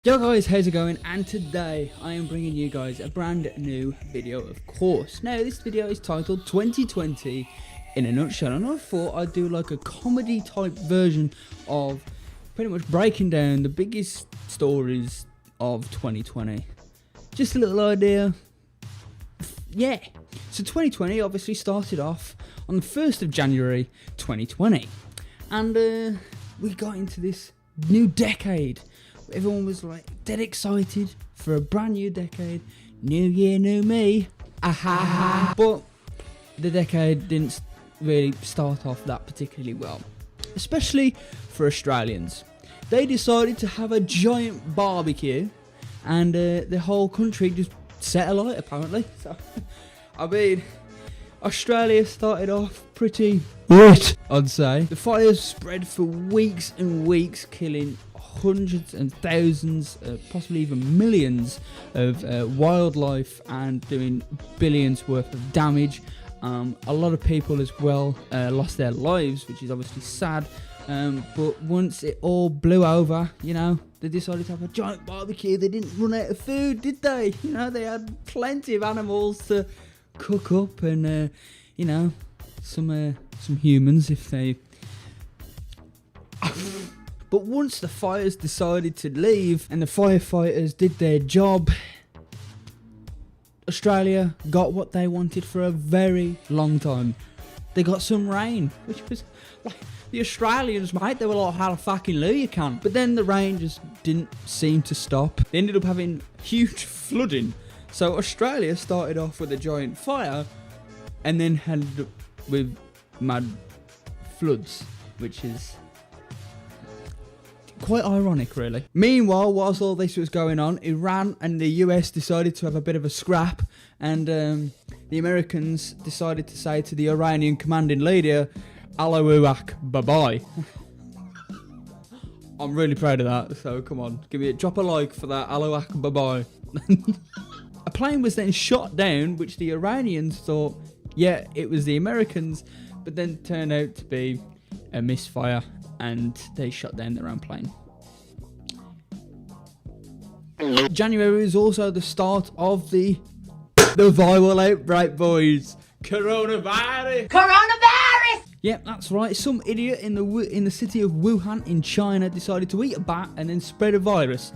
Yo guys, how's it going? And today I am bringing you guys a brand new video, of course. Now this video is titled 2020 in a nutshell, and I thought I'd do like a comedy type version of pretty much breaking down the biggest stories of 2020. Just a little idea. Yeah. So 2020 obviously started off on the 1st of January 2020, and we got into this new decade. Everyone was like dead excited for a brand new decade. New year, new me. Aha. But the decade didn't really start off that particularly well, especially for Australians. They decided to have a giant barbecue, and the whole country just set alight apparently. So, I mean, Australia started off pretty lit, I'd say. The fires spread for weeks and weeks, killing hundreds and thousands, possibly even millions of wildlife, and doing billions worth of damage. A lot of people as well lost their lives, which is obviously sad. But once it all blew over, you know, they decided to have a giant barbecue. They didn't run out of food, did they? You know, they had plenty of animals to cook up, and you know, some humans if they. But once the fires decided to leave and the firefighters did their job, Australia got what they wanted for a very long time. They got some rain, which was like the Australians, mate. They were like, hallelujah, cunt. But then the rain just didn't seem to stop. They ended up having huge flooding. So Australia started off with a giant fire and then ended up with mad floods, which is quite ironic, really. Meanwhile, whilst all this was going on, Iran and the US decided to have a bit of a scrap, and the Americans decided to say to the Iranian commanding leader, Allahu Akbar, bye-bye. I'm really proud of that, so come on, drop a like for that, Allahu Akbar, bye-bye. A plane was then shot down, which the Iranians thought, yeah, it was the Americans, but then turned out to be a misfire, and they shot down their own plane. January is also the start of the viral outbreak, boys. Coronavirus! Yeah, that's right. Some idiot in the city of Wuhan in China decided to eat a bat and then spread a virus.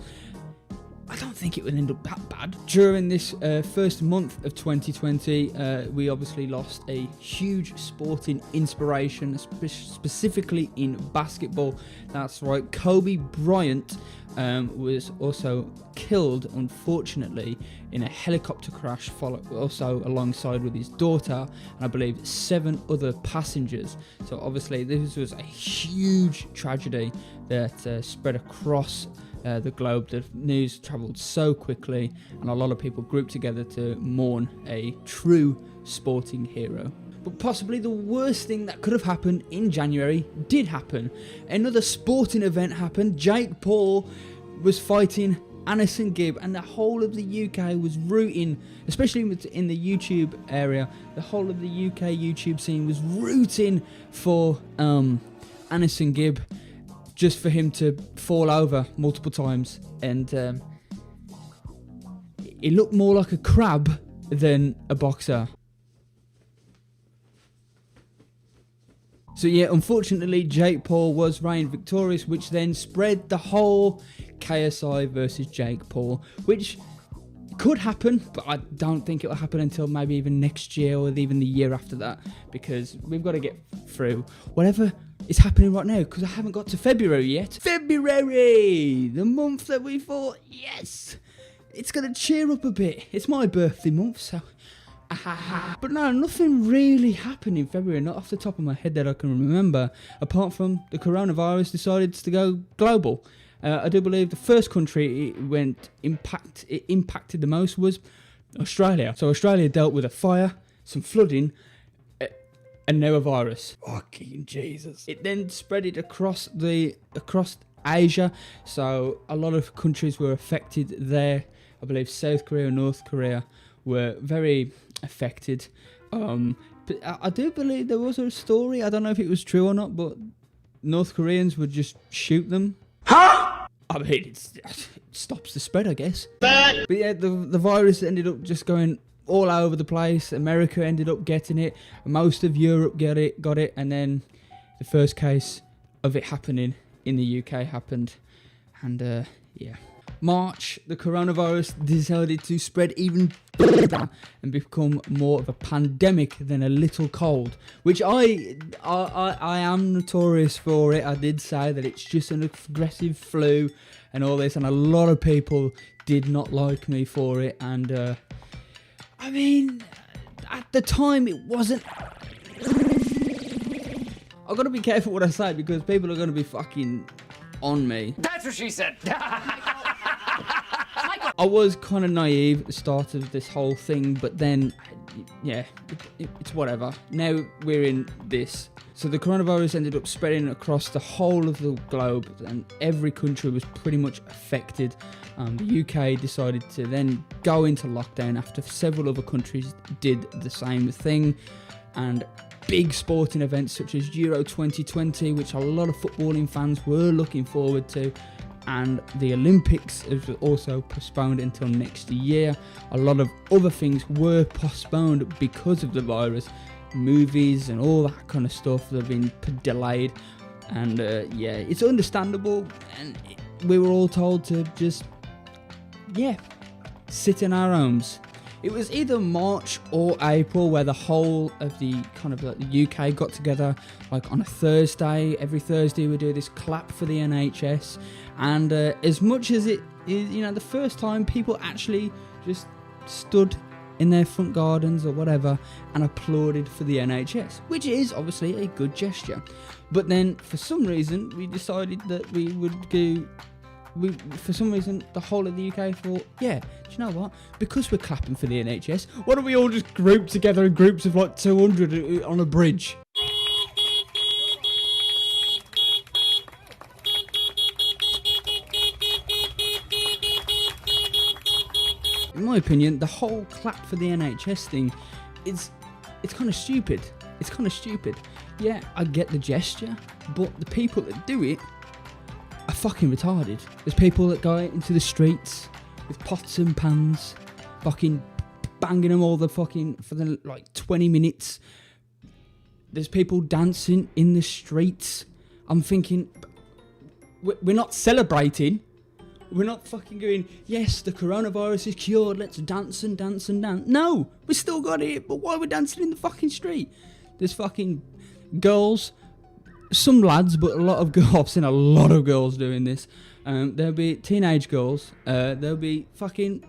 I don't think it would end up that bad. During this first month of 2020, we obviously lost a huge sporting inspiration, specifically in basketball. That's right, Kobe Bryant was also killed, unfortunately, in a helicopter crash, also alongside with his daughter, and I believe 7 other passengers. So obviously this was a huge tragedy that spread across the globe. The news travelled so quickly, and a lot of people grouped together to mourn a true sporting hero. But possibly the worst thing that could have happened in January did happen. Another sporting event happened. Jake Paul was fighting Anderson Gibb, and the whole of the UK was rooting, especially in the YouTube area, the whole of the UK YouTube scene was rooting for Anderson Gibb, just for him to fall over multiple times, and he looked more like a crab than a boxer. So yeah, unfortunately Jake Paul was reigned victorious, which then spread the whole KSI versus Jake Paul, which could happen, but I don't think it will happen until maybe even next year or even the year after that, because we've got to get through whatever is happening right now, because I haven't got to February yet. February! The month that we thought, yes, it's going to cheer up a bit. It's my birthday month, so. But no, nothing really happened in February, not off the top of my head that I can remember, apart from the coronavirus decided to go global. I do believe the first country it impacted the most was Australia. So Australia dealt with a fire, some flooding, and now a virus. Fucking Jesus. It then spread it across Asia, so a lot of countries were affected there. I believe South Korea and North Korea were very affected. But I do believe there was a story, I don't know if it was true or not, but North Koreans would just shoot them. Huh? I mean, it stops the spread, I guess. But yeah, the virus ended up just going all over the place. America ended up getting it. Most of Europe got it, and then the first case of it happening in the UK happened. And yeah. March, the coronavirus decided to spread even further and become more of a pandemic than a little cold, which I am notorious for it. I did say that it's just an aggressive flu and all this, and a lot of people did not like me for it. And I mean, at the time it wasn't. I've got to be careful what I say because people are going to be fucking on me. That's what she said. I was kind of naive at the start of this whole thing, but then, yeah, it's whatever. Now we're in this. So the coronavirus ended up spreading across the whole of the globe, and every country was pretty much affected. The UK decided to then go into lockdown after several other countries did the same thing. And big sporting events such as Euro 2020, which a lot of footballing fans were looking forward to, and the Olympics is also postponed until next year. A lot of other things were postponed because of the virus. Movies and all that kind of stuff that have been delayed. And yeah, it's understandable. And we were all told to just, yeah, sit in our homes. It was either March or April where the whole of the kind of like the UK got together, like on a Thursday. Every Thursday we do this clap for the NHS. And as much as it is, you know, the first time people actually just stood in their front gardens or whatever and applauded for the NHS, which is obviously a good gesture. But then for some reason we decided that we would do. For some reason, the whole of the UK thought, yeah, do you know what? Because we're clapping for the NHS, why don't we all just group together in groups of like 200 on a bridge? In my opinion, the whole clap for the NHS thing it's kind of stupid. It's kind of stupid. Yeah, I get the gesture, but the people that do it are fucking retarded. There's people that go out into the streets with pots and pans, fucking banging them all for the like 20 minutes. There's people dancing in the streets. I'm thinking, we're not celebrating. We're not fucking going, yes, the coronavirus is cured, let's dance and dance and dance. No, we still got it, but why are we dancing in the fucking street? There's fucking girls, some lads, but a lot of girls. I've seen a lot of girls doing this. There'll be teenage girls. They'll be fucking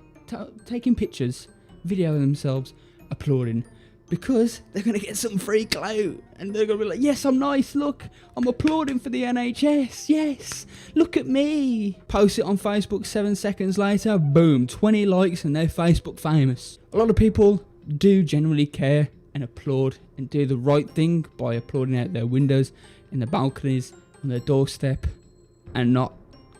taking pictures, videoing themselves, applauding, because they're gonna get some free clout, and they're gonna be like, "Yes, I'm nice. Look, I'm applauding for the NHS. Yes, look at me." Post it on Facebook. 7 seconds later, boom, 20 likes, and they're Facebook famous. A lot of people do generally care and applaud and do the right thing by applauding out their windows, in the balconies, on their doorstep, and not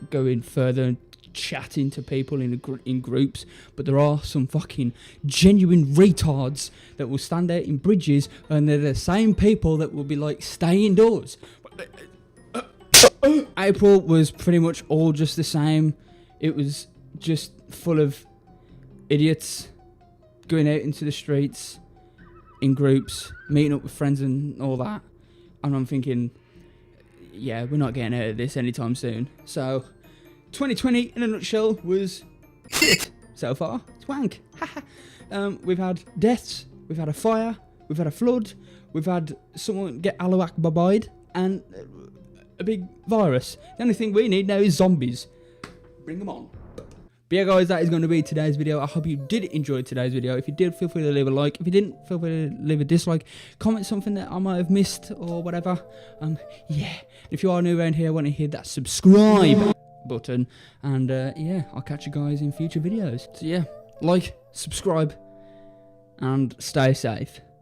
going further and chatting to people in groups. But there are some fucking genuine retards that will stand out in bridges, and they're the same people that will be like, stay indoors. April was pretty much all just the same. It was just full of idiots going out into the streets in groups, meeting up with friends and all that. And I'm thinking, yeah, we're not getting out of this anytime soon. So 2020 in a nutshell was shit so far. It's wank. We've had deaths, we've had a fire, we've had a flood, we've had someone get Allah Akbar-bayed, and a big virus. The only thing we need now is zombies. Bring them on. But yeah, guys, that is going to be today's video. I hope you did enjoy today's video. If you did, feel free to leave a like. If you didn't, feel free to leave a dislike. Comment something that I might have missed or whatever. Yeah. If you are new around here, I want to hit that subscribe button. And yeah, I'll catch you guys in future videos. So yeah, like, subscribe, and stay safe.